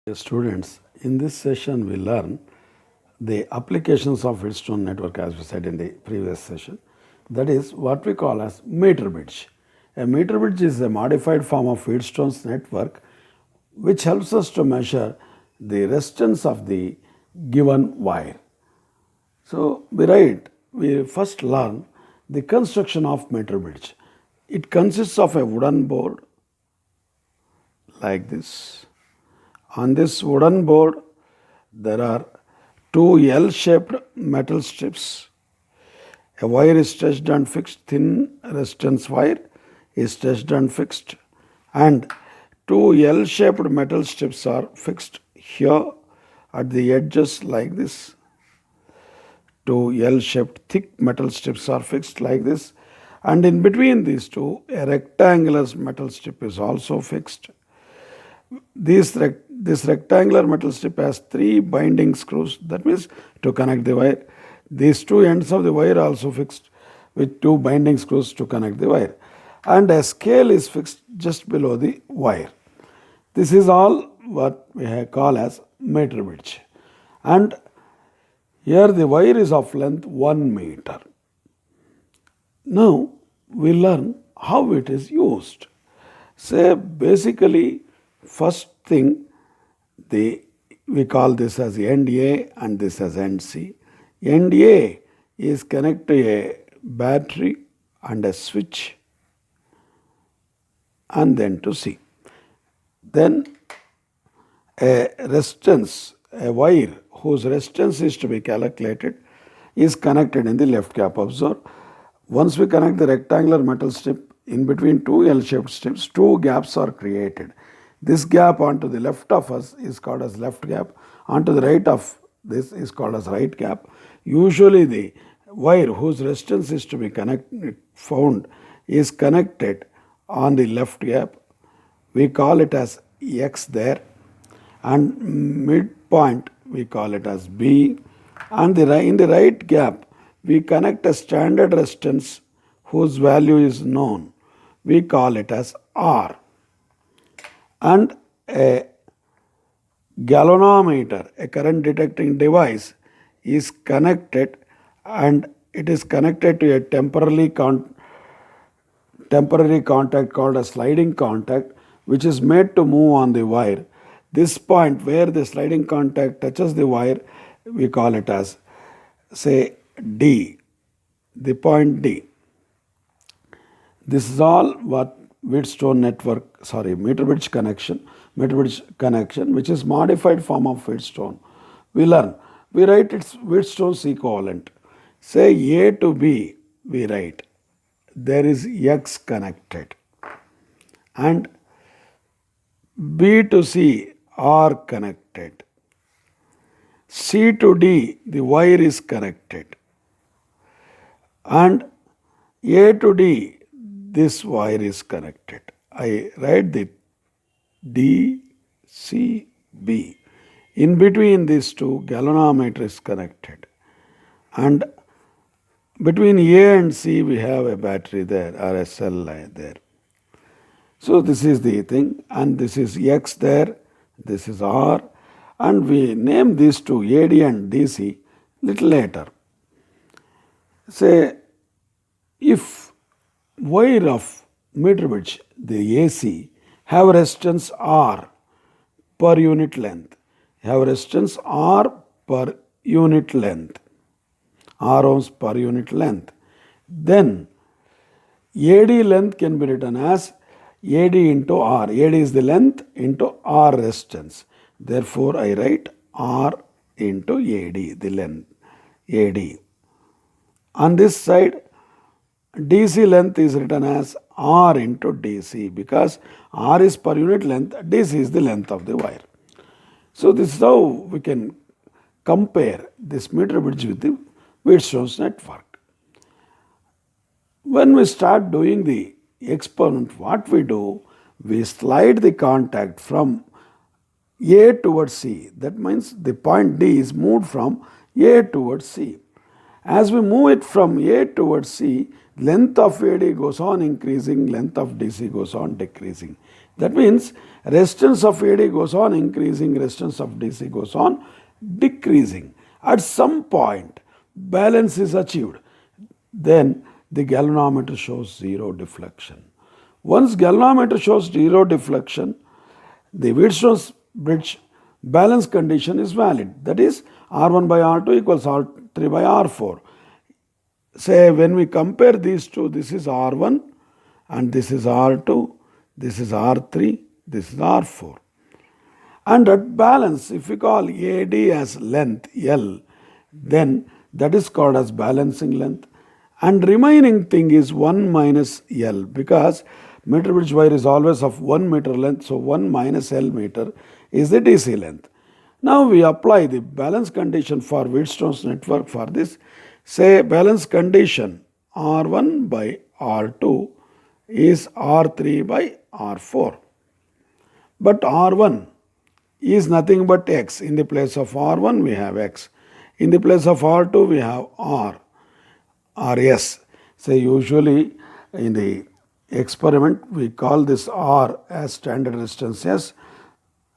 Dear students, in this session we learn the applications of Wheatstone network as we said in the previous session. That is what we call as meter bridge. A meter bridge is a modified form of Wheatstone's network which helps us to measure the resistance of the given wire. So we first learn the construction of meter bridge. It consists of a wooden board like this. On this wooden board, there are two L-shaped metal strips. A wire is stretched and fixed, thin resistance wire is stretched and fixed, and two L-shaped metal strips are fixed here at the edges like this. Two L-shaped thick metal strips are fixed like this, and in between these two, a rectangular metal strip is also fixed. This rectangular metal strip has three binding screws, that means to connect the wire. These two ends of the wire are also fixed with two binding screws to connect the wire. And a scale is fixed just below the wire. This is all what we call as meter bridge. And here the wire is of length 1 meter. Now we learn how it is used. Say basically, first thing, we call this as end A and this as end C. End A is connected to a battery and a switch and then to C. Then a resistance, a wire whose resistance is to be calculated is connected in the left gap. Observe, once we connect the rectangular metal strip in between two L-shaped strips, two gaps are created. This gap onto the left of us is called as left gap. Onto the right of this is called as right gap. Usually the wire whose resistance is to be found is connected on the left gap. We call it as X there, and midpoint we call it as B, and in the right gap we connect a standard resistance whose value is known. We call it as R. And a galvanometer, a current detecting device, is connected, and it is connected to a temporary contact called a sliding contact, which is made to move on the wire. This point where the sliding contact touches the wire, we call it as, say, D, the point D. This is all what Wheatstone meter bridge connection, which is modified form of Wheatstone. We learn. We write its Wheatstone's equivalent. Say A to B, we write there is X connected, and B to C are connected. C to D, the wire is connected, and A to D, this wire is connected. I write the D, C, B. In between these two, galvanometer is connected. And between A and C, we have a battery there or a cell there. So this is the thing, and this is X there, this is R, and we name these two AD and DC little later. Say, if wire of meter bridge, the AC, have resistance R per unit length, have resistance R per unit length, R ohms per unit length, then AD length can be written as AD into R. AD is the length into R resistance. Therefore, I write R into AD, the length, AD. On this side, DC length is written as R into DC, because R is per unit length, DC is the length of the wire. So this is how we can compare this meter bridge with the Wheatstone's network. When we start doing the experiment, what we do, we slide the contact from A towards C. That means the point D is moved from A towards C. As we move it from A towards C, length of AD goes on increasing, length of DC goes on decreasing. That means resistance of AD goes on increasing, resistance of DC goes on decreasing. At some point, balance is achieved. Then the galvanometer shows zero deflection. Once galvanometer shows zero deflection, the Wheatstone's bridge balance condition is valid. That is, R1 by R2 equals R3 by R4. Say when we compare these two, this is R1 and this is R2, this is R3, this is R4. And at balance, if we call AD as length L, then that is called as balancing length. And remaining thing is 1 minus L, because meter bridge wire is always of 1 meter length, so 1 minus L meter is the DC length. Now we apply the balance condition for Wheatstone's network for this. Say balance condition R1 by R2 is R3 by R4. But R1 is nothing but X. In the place of R1 we have X. In the place of R2 we have R or S. Say usually in the experiment we call this R as standard resistance S.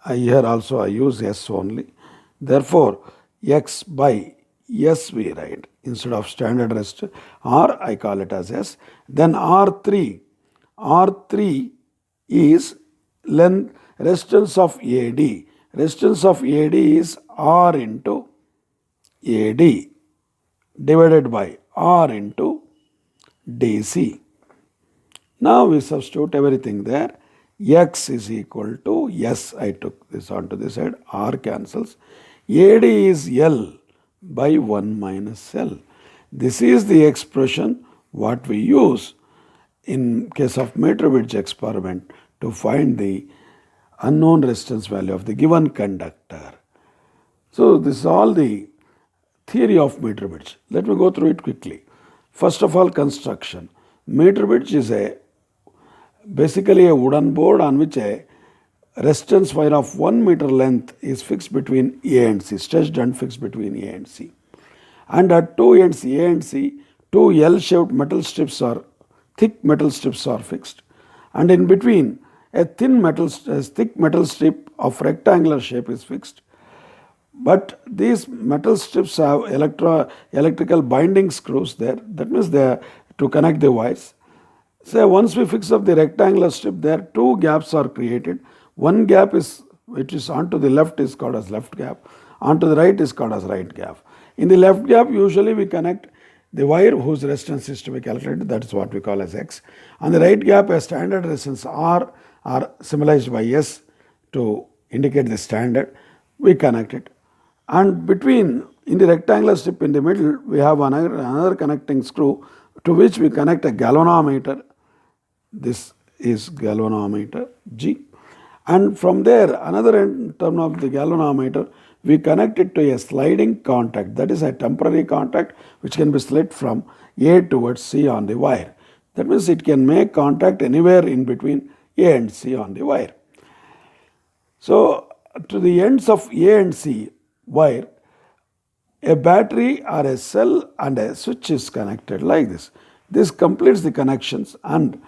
Here also I use S only. Therefore X by S we write instead of standard resistance. R I call it as S. Then R3. R3 is length resistance of AD. Resistance of AD is R into AD divided by R into DC. Now we substitute everything there. X is equal to S. I took this onto this side. R cancels. AD is L by 1 minus L. This is the expression what we use in case of meter bridge experiment to find the unknown resistance value of the given conductor. So this is all the theory of meter bridge. Let me go through it quickly. First of all, construction. Meter bridge is basically a wooden board on which a resistance wire of 1 meter length is fixed between A and C, stretched and fixed between A and C. And at two ends A and C, two L-shaped metal strips or thick metal strips are fixed. And in between, a thick metal strip of rectangular shape is fixed. But these metal strips have electrical binding screws there. That means they are to connect the wires. So once we fix up the rectangular strip there, two gaps are created. One gap which is onto the left is called as left gap. Onto the right is called as right gap. In the left gap, usually we connect the wire whose resistance is to be calculated. That is what we call as X. On the right gap, a standard resistance R are symbolized by S to indicate the standard. We connect it. And between, in the rectangular strip in the middle, we have another connecting screw to which we connect a galvanometer. This is galvanometer G. And from there, another end term of the galvanometer, we connect it to a sliding contact. That is a temporary contact which can be slid from A towards C on the wire. That means it can make contact anywhere in between A and C on the wire. So to the ends of A and C wire, a battery or a cell and a switch is connected like this. This completes the connections, and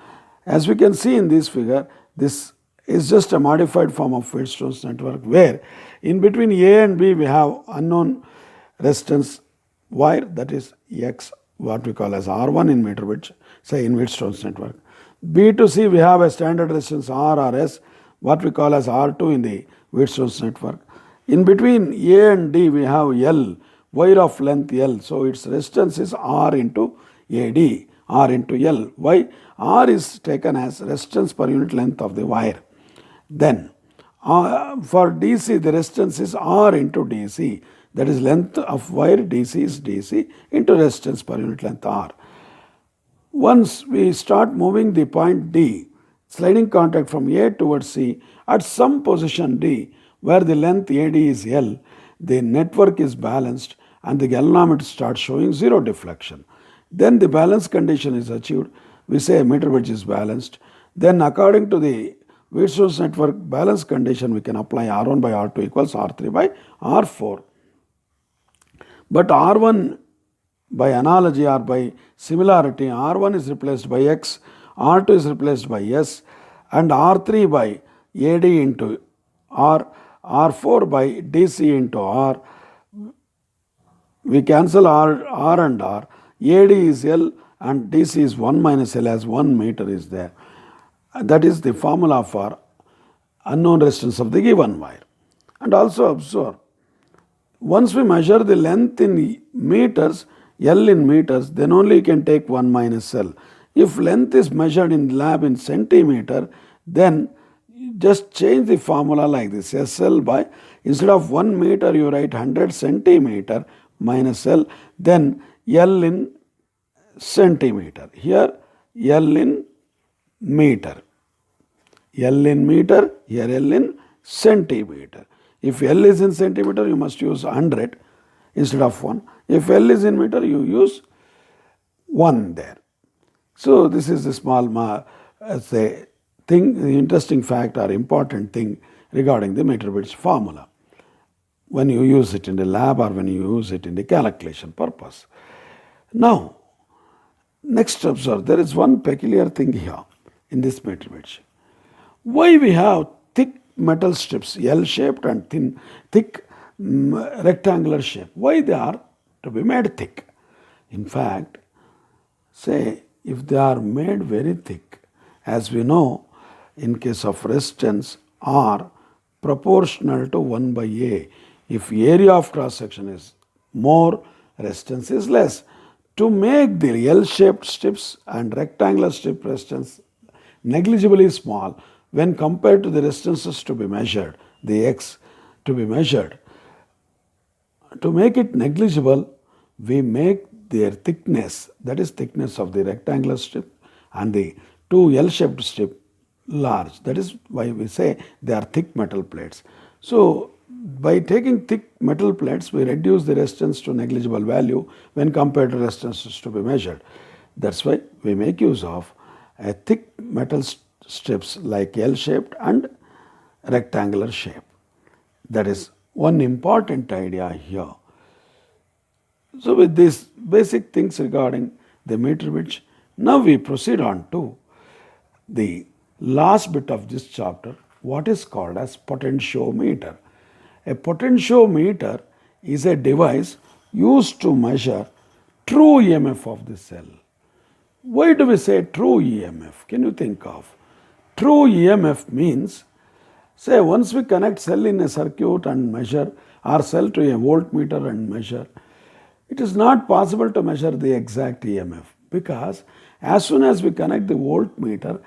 as we can see in this figure, this is just a modified form of Wheatstone's network where in between A and B we have unknown resistance wire, that is X, what we call as R1 in meter bridge, say in Wheatstone's network. B to C we have a standard resistance R or S, what we call as R2 in the Wheatstone's network. In between A and D we have L, wire of length L, so its resistance is R into AD, R into L. Why? R is taken as resistance per unit length of the wire. Then for DC the resistance is R into DC, that is length of wire DC is DC into resistance per unit length R. Once we start moving the point D, sliding contact from A towards C, at some position D where the length AD is L, the network is balanced and the galvanometer starts showing zero deflection. Then the balance condition is achieved. We say a meter bridge is balanced. Then according to the Wheatstone's network balance condition, we can apply R1 by R2 equals R3 by R4. But R1 by analogy or by similarity, R1 is replaced by X, R2 is replaced by S, and R3 by AD into R, R4 by DC into R. We cancel R and R. AD is L and DC is 1 minus L, as 1 meter is there. That is the formula for unknown resistance of the given wire. And also observe, once we measure the length in meters, L in meters, then only you can take 1 minus L. If length is measured in lab in centimeter, then just change the formula like this. SL by, instead of 1 meter, you write 100 centimeter minus L, then L in centimeter. Here L in meter. L in meter, here L in centimeter. If L is in centimeter, you must use 100 instead of 1. If L is in meter, you use 1 there. So this is the small say thing, the interesting fact or important thing regarding the meter bits formula when you use it in the lab or when you use it in the calculation purpose. Now, next observe, there is one peculiar thing here in this meter bits. Why we have thick metal strips, L-shaped and thick rectangular shape? Why they are to be made thick? In fact, say if they are made very thick, as we know, in case of resistance R proportional to 1 by A. If area of cross section is more, resistance is less. To make the L-shaped strips and rectangular strip resistance negligibly small when compared to the resistances to be measured, the X to be measured, to make it negligible, we make their thickness, that is thickness of the rectangular strip and the two L-shaped strip large. That is why we say they are thick metal plates. So by taking thick metal plates, we reduce the resistance to negligible value when compared to resistances to be measured. That's why we make use of a thick metal strips like L-shaped and rectangular shape. That is one important idea here. So with these basic things regarding the meter bits, now we proceed on to the last bit of this chapter, what is called as potentiometer. A potentiometer is a device used to measure true EMF of the cell. Why do we say true EMF? Can you think of? True EMF means, say once we connect cell in a circuit and measure, or cell to a voltmeter and measure, it is not possible to measure the exact EMF, because as soon as we connect the voltmeter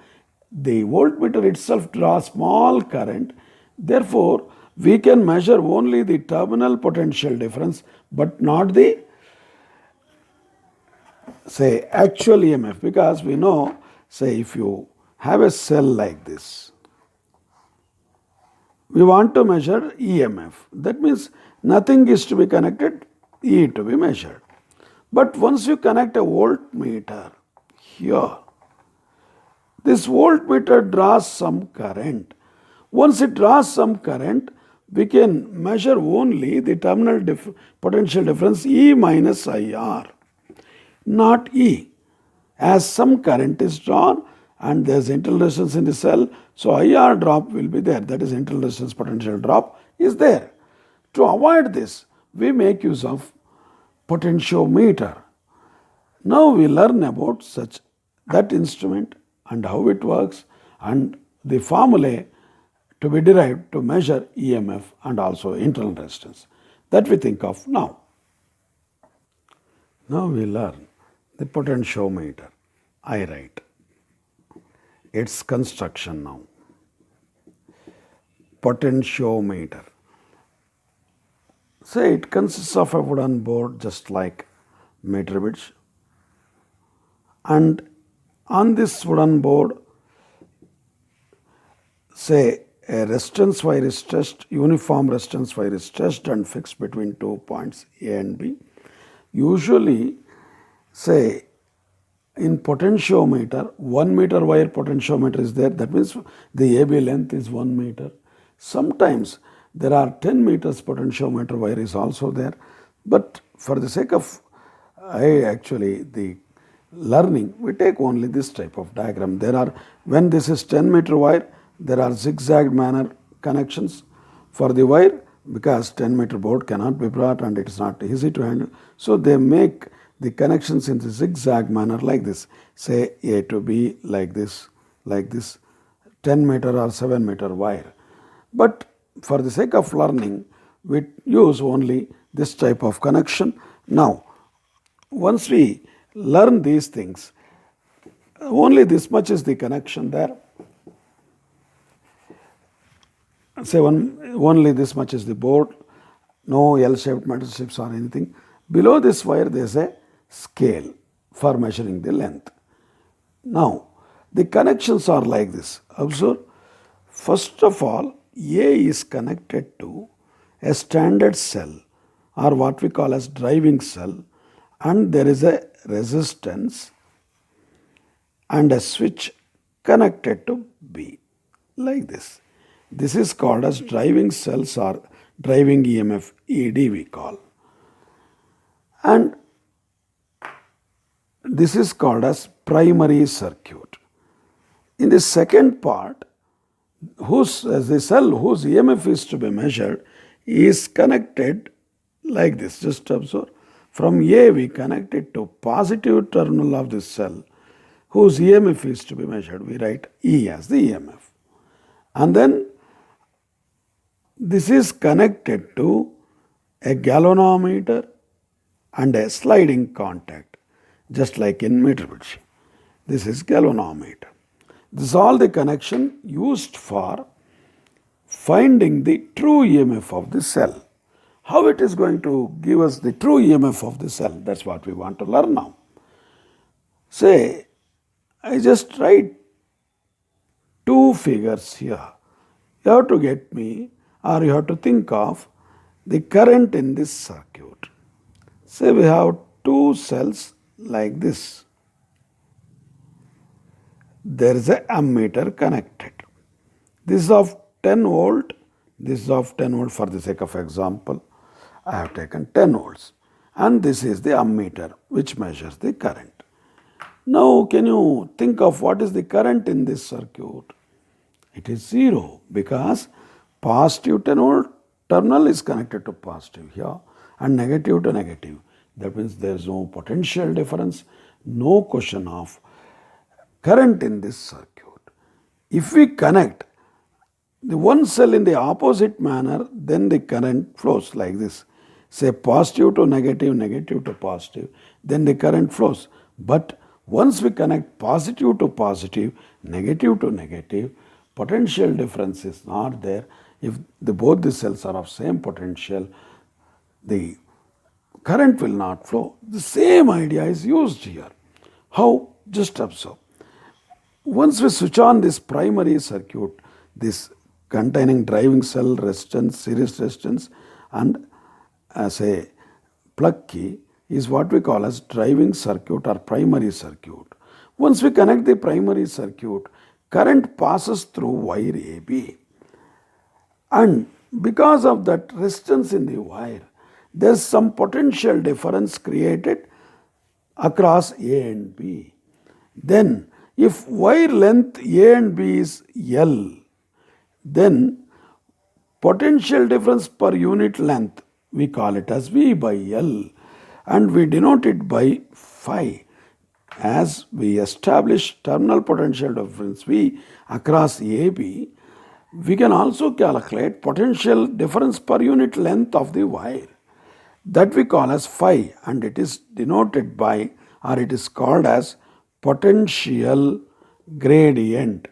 itself draws small current. Therefore, we can measure only the terminal potential difference, but not the, say, actual EMF, because we know, say, if you have a cell like this, we want to measure EMF. That means nothing is to be connected, E to be measured. But once you connect a voltmeter here, this voltmeter draws some current. Once it draws some current, we can measure only the terminal potential difference E minus IR, not E. As some current is drawn and there is internal resistance in the cell, so IR drop will be there, that is internal resistance potential drop is there. To avoid this, we make use of potentiometer. Now we learn about that instrument and how it works and the formulae to be derived to measure EMF and also internal resistance. That we think of now. Now we learn the potentiometer. I write its construction now. Potentiometer. Say it consists of a wooden board just like meter bits, and on this wooden board, say a resistance wire is stretched, uniform resistance wire is stretched and fixed between 2 points A and B. Usually, say in potentiometer, 1 meter wire potentiometer is there. That means the AB length is 1 meter. Sometimes there are 10 meters potentiometer wire is also there. But for the sake of the learning, we take only this type of diagram. When this is 10-meter wire, there are zigzag manner connections for the wire because 10-meter board cannot be brought and it is not easy to handle. So they make the connections in the zigzag manner like this. Say A to B like this, 10-meter or 7-meter wire. But for the sake of learning, we use only this type of connection. Now, once we learn these things, only this much is the connection there. Say only this much is the board, no L-shaped metal strips or anything. Below this wire there is a scale for measuring the length. Now, the connections are like this. Observe, first of all, A is connected to a standard cell or what we call as driving cell, and there is a resistance and a switch connected to B like this. This is called as driving cells or driving EMF, ED we call. And this is called as primary circuit. In the second part, the cell whose EMF is to be measured is connected like this. Just observe. From A we connect it to positive terminal of this cell whose EMF is to be measured. We write E as the EMF. And then this is connected to a galvanometer and a sliding contact, just like in meter bridge. This is galvanometer. This is all the connection used for finding the true EMF of the cell. How it is going to give us the true EMF of the cell, that's what we want to learn now. Say, I just write two figures here. You have to get me, or you have to think of the current in this circuit. Say we have two cells like this. There is an ammeter connected. This is of 10 volt, this is of 10 volt. For the sake of example, I have taken 10 volts. And this is the ammeter which measures the current. Now can you think of what is the current in this circuit? It is 0 because positive 10 volt terminal is connected to positive here and negative to negative. That means there is no potential difference, no question of current in this circuit. If we connect the one cell in the opposite manner, then the current flows like this. Say positive to negative, negative to positive, then the current flows. But once we connect positive to positive, negative to negative, potential difference is not there. If both the cells are of same potential, the current will not flow. The same idea is used here. How? Just observe. Once we switch on this primary circuit, this containing driving cell resistance, series resistance, and as a plug key is what we call as driving circuit or primary circuit. Once we connect the primary circuit, current passes through wire AB. And because of that resistance in the wire, there is some potential difference created across A and B. Then, if wire length A and B is L, then potential difference per unit length, we call it as V by L, and we denote it by phi. As we establish terminal potential difference V across AB, we can also calculate potential difference per unit length of the wire. That we call as phi, and it is denoted by, or it is called as potential gradient.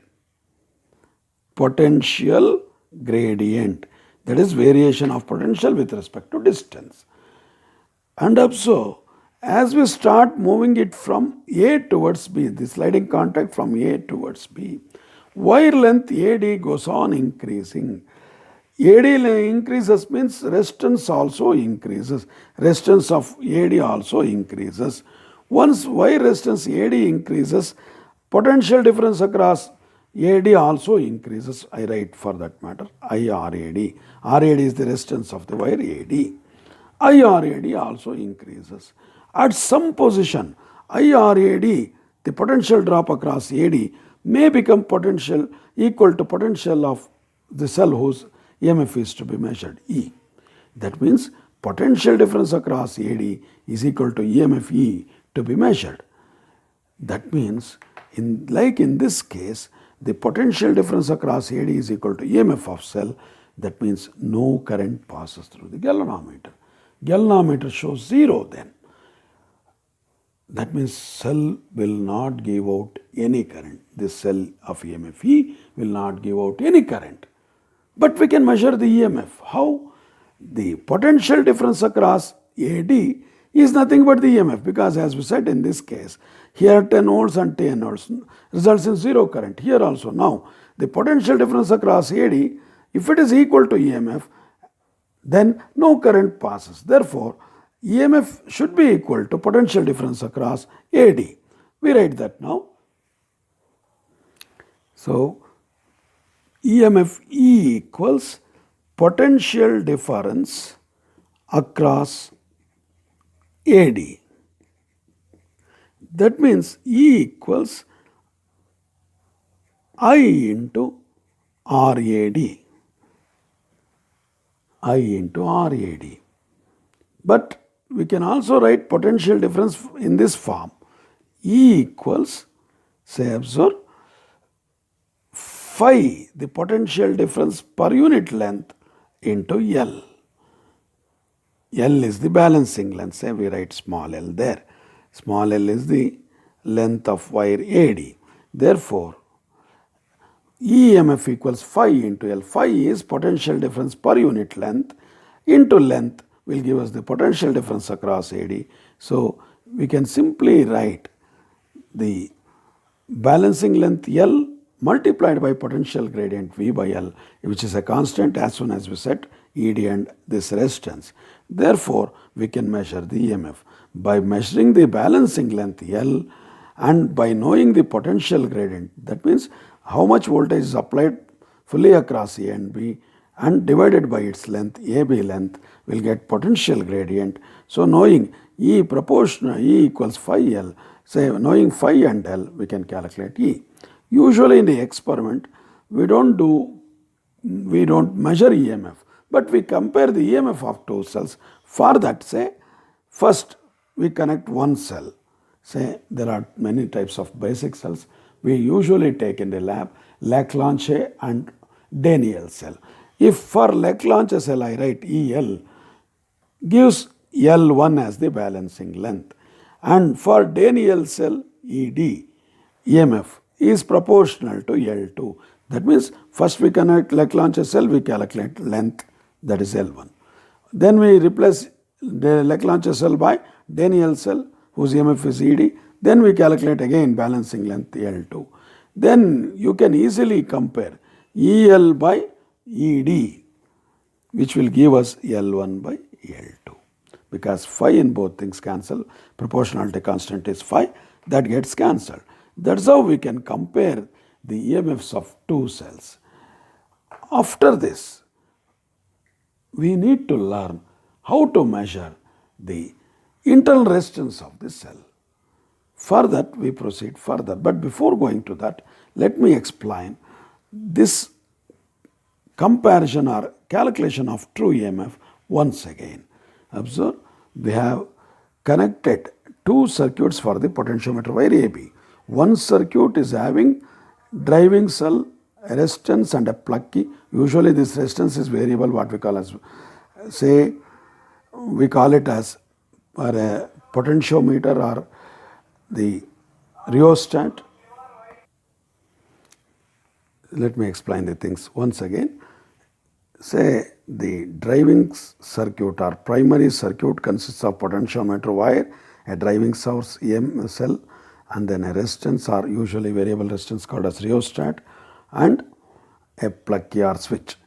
Potential gradient, that is variation of potential with respect to distance. And observe, as we start moving it from A towards B, the sliding contact from A towards B, wire length AD goes on increasing. AD increases means resistance also increases. Resistance of AD also increases. Once wire resistance AD increases, potential difference across AD also increases. I write for that matter IRAD. RAD is the resistance of the wire AD. IRAD also increases. At some position, IRAD, the potential drop across AD may become potential equal to potential of the cell whose EMF is to be measured, E. That means potential difference across AD is equal to EMF E to be measured. That means, in this case, the potential difference across AD is equal to EMF of cell. That means no current passes through the galvanometer. Galvanometer shows 0 then. That means cell will not give out any current. This cell of EMF E will not give out any current. But we can measure the EMF. How? The potential difference across AD is nothing but the EMF, because as we said in this case, here 10 volts and 10 volts results in 0 current. Here also. Now, the potential difference across AD, if it is equal to EMF, then no current passes. Therefore, EMF should be equal to potential difference across AD. We write that now. So, EMF E equals potential difference across AD. That means E equals I into RAD. I into RAD. But we can also write potential difference in this form. E equals, say, observe, phi, the potential difference per unit length, into L. L is the balancing length. Say we write small l there. Small l is the length of wire AD. Therefore, EMF equals phi into L. Phi is potential difference per unit length into length will give us the potential difference across AD. So, we can simply write the balancing length L multiplied by potential gradient V by L, which is a constant as soon as we set ED and this resistance. Therefore, we can measure the EMF. By measuring the balancing length L and by knowing the potential gradient, that means how much voltage is applied fully across A and B, and divided by its length, AB length, will get potential gradient. So, knowing E proportional, E equals phi L, say knowing phi and L, we can calculate E. Usually in the experiment, we don't measure EMF, but we compare the EMF of two cells. For that, say, first we connect one cell. Say there are many types of basic cells. We usually take in the lab Leclanche and Daniell cell. If for Leclanche cell I write EL, gives L1 as the balancing length, and for Daniell cell ED, EMF is proportional to L2. That means first we connect Leclanche cell, we calculate length, that is L1. Then we replace the Leclanche cell by Daniell cell whose EMF is ED. Then we calculate again balancing length L2. Then you can easily compare EL by ED, which will give us L1 by L2. Because phi in both things cancel, proportionality constant is phi, that gets cancelled. That's how we can compare the EMFs of two cells. After this, we need to learn how to measure the internal resistance of the cell. For that, we proceed further. But before going to that, let me explain this comparison or calculation of true EMF once again. Observe, we have connected two circuits for the potentiometer wire AB. One circuit is having driving cell, a resistance and a plug key. Usually this resistance is variable, what we call as, say, we call it as a potentiometer or the rheostat. Let me explain the things once again. Say the driving circuit or primary circuit consists of potentiometer wire, a driving source EM cell, and then a resistance or usually variable resistance called as rheostat, and a plug key or switch.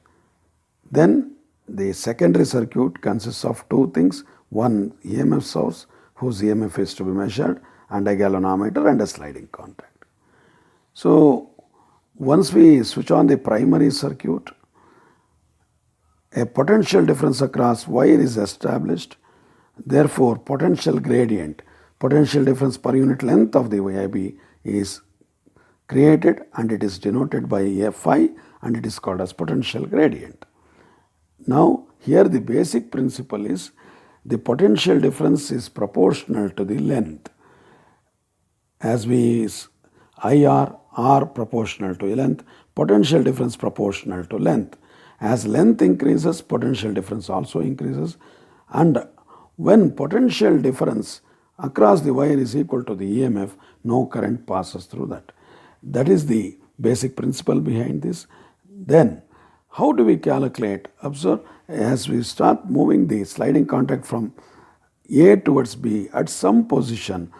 Then the secondary circuit consists of two things, one EMF source whose EMF is to be measured, and a galvanometer and a sliding contact. So, once we switch on the primary circuit, a potential difference across wire is established Therefore, potential gradient, potential difference per unit length of the VIB is created and it is denoted by Fi and it is called as potential gradient. Now, here the basic principle is the potential difference is proportional to the length. As we IR, R proportional to length, potential difference proportional to length. As length increases, potential difference also increases, and when potential difference across the wire is equal to the EMF, no current passes through that. That is the basic principle behind this. Then, how do we calculate? Observe, as we start moving the sliding contact from A towards B, at some position,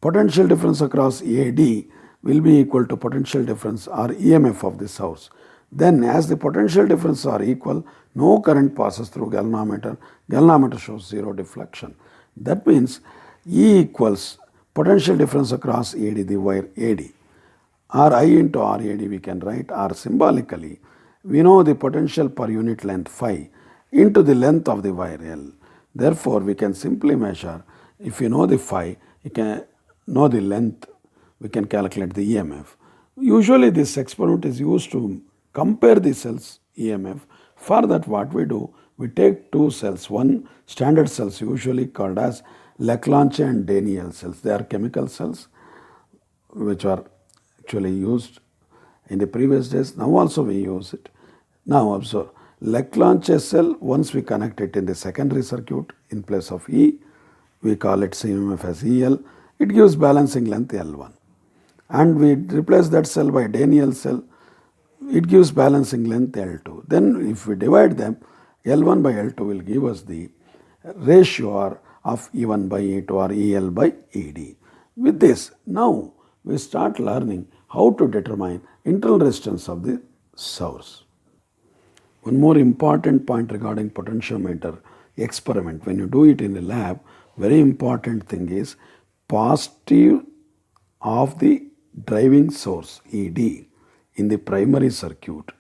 potential difference across AD will be equal to potential difference or EMF of the source. Then as the potential difference are equal, no current passes through galvanometer. Galvanometer shows zero deflection. That means E equals potential difference across AD, the wire AD. Or I into RAD we can write, or symbolically, we know the potential per unit length phi into the length of the wire L. Therefore, we can simply measure, if you know the phi, you can know the length, we can calculate the EMF. Usually this experiment is used to compare the cells EMF. For that what we do, we take two cells, one standard cells usually called as Leclanche and Daniell cells. They are chemical cells which are actually used in the previous days. Now also we use it. Now observe, Leclanche cell, once we connect it in the secondary circuit in place of E, we call it CMF as EL, it gives balancing length L1. And we replace that cell by Daniell cell, it gives balancing length L2. Then if we divide them, L1 by L2 will give us the ratio of E1 by E2 or EL by ED. With this, now we start learning how to determine internal resistance of the source. One more important point regarding potentiometer experiment, when you do it in the lab, very important thing is positive of the driving source ED in the primary circuit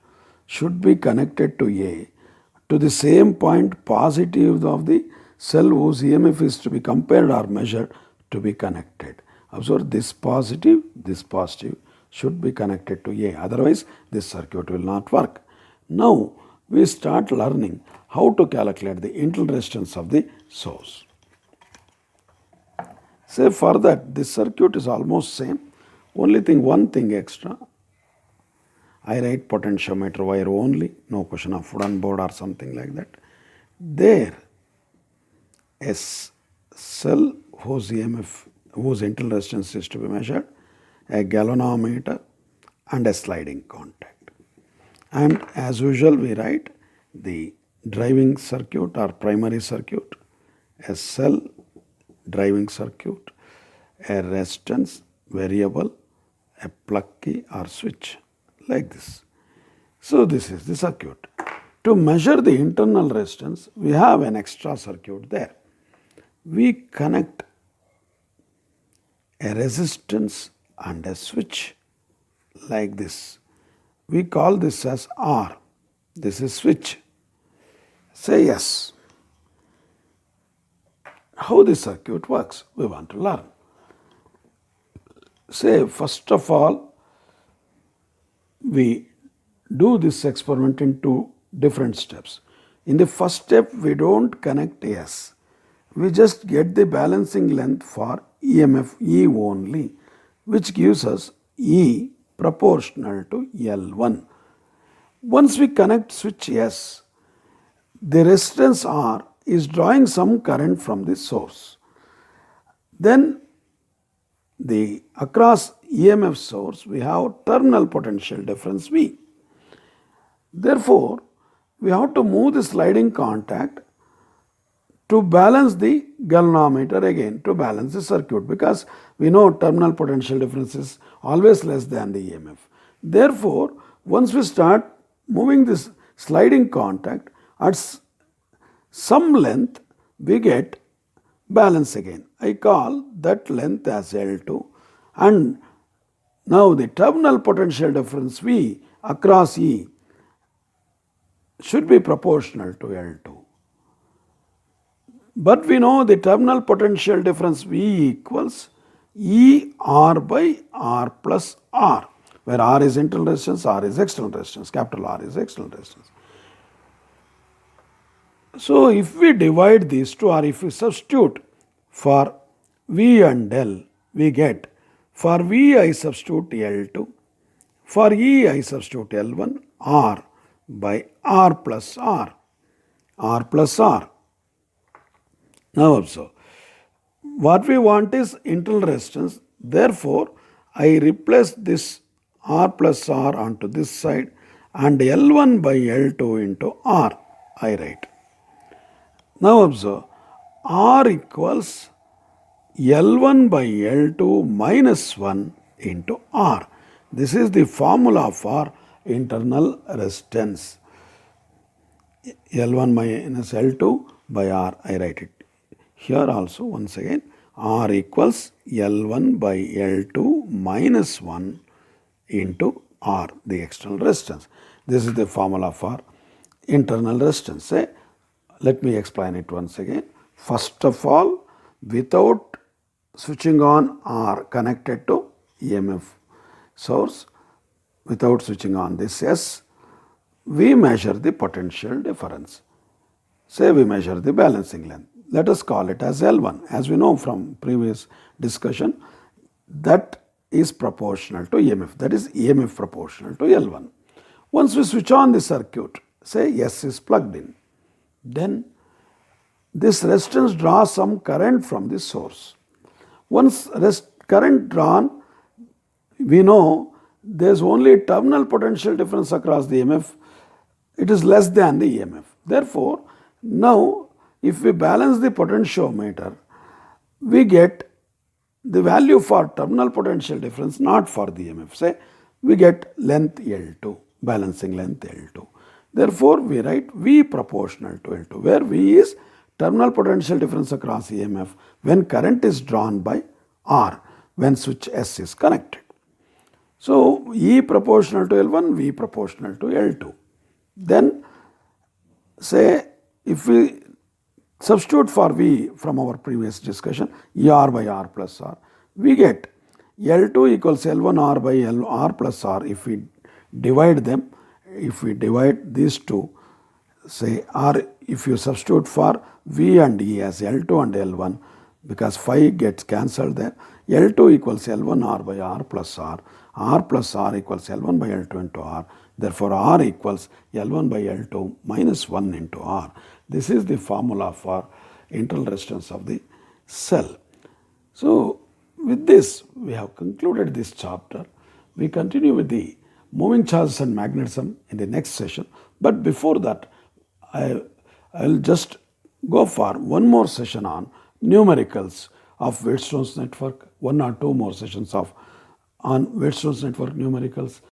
should be connected to A to the same point positive of the cell whose EMF is to be compared or measured to be connected. Observe, this positive should be connected to A, otherwise this circuit will not work. Now we start learning how to calculate the internal resistance of the source. Say for that this circuit is almost same, only thing, one thing extra, I write potentiometer wire only, no question of wooden board or something like that. There a cell whose EMF, whose internal resistance is to be measured, a galvanometer and a sliding contact. And as usual we write the driving circuit or primary circuit, a cell driving circuit, a resistance variable, a plug key or switch, like this. So this is the circuit. To measure the internal resistance, we have an extra circuit there. We connect a resistance and a switch like this. We call this as R. This is switch. Say yes. How the circuit works, we want to learn. Say first of all, we do this experiment in two different steps. In the first step, we don't connect S. We just get the balancing length for EMF E only, which gives us E proportional to L1. Once we connect switch S, the resistance R is drawing some current from the source. Then the across EMF source we have terminal potential difference V. Therefore, we have to move the sliding contact to balance the galvanometer again, to balance the circuit, because we know terminal potential difference is always less than the EMF. Therefore, once we start moving this sliding contact at some length, we get balance again. I call that length as L2, and now the terminal potential difference V across E should be proportional to L2. But we know the terminal potential difference V equals ER by R plus R, where R is internal resistance, R is external resistance, capital R is external resistance. So if we divide these two, or if we substitute for V and L, we get, for V I substitute L2, for E I substitute L1, R by R plus R, R plus R. Now observe, what we want is internal resistance, therefore I replace this R plus R onto this side and L1 by L2 into R I write. Now observe, R equals L1 by L2 minus 1 into R. This is the formula for internal resistance. L1 minus L2 by R, I write it. Here also once again, R equals L1 by L2 minus 1 into R, the external resistance. This is the formula for internal resistance. Let me explain it once again. First of all, without switching on R connected to EMF source, without switching on this S, we measure the potential difference. Say we measure the balancing length. Let us call it as L1. As we know from previous discussion, that is proportional to EMF. That is EMF proportional to L1. Once we switch on the circuit, say S is plugged in, then this resistance draws some current from the source. Once current drawn, we know there is only terminal potential difference across the EMF. It is less than the EMF. Therefore, now if we balance the potentiometer, we get the value for terminal potential difference, not for the EMF. Say we get length L2, balancing length L2. Therefore, we write V proportional to L2, where V is terminal potential difference across EMF when current is drawn by R, when switch S is connected. So, E proportional to L1, V proportional to L2. Then, say if we substitute for V from our previous discussion, ER by R plus R, we get L2 equals L1 R by R plus R. If we divide them, if we divide these two, say R, if you substitute for V and E as L2 and L1, because phi gets cancelled there, L2 equals L1 R by R plus R plus R equals L1 by L2 into R. Therefore, R equals L1 by L2 minus 1 into R. This is the formula for internal resistance of the cell. So, with this, we have concluded this chapter. We continue with the moving charges and magnetism in the next session. But before that, I will just go for one more session on numericals of Wheatstone's network, one or two more sessions on Wheatstone's network numericals,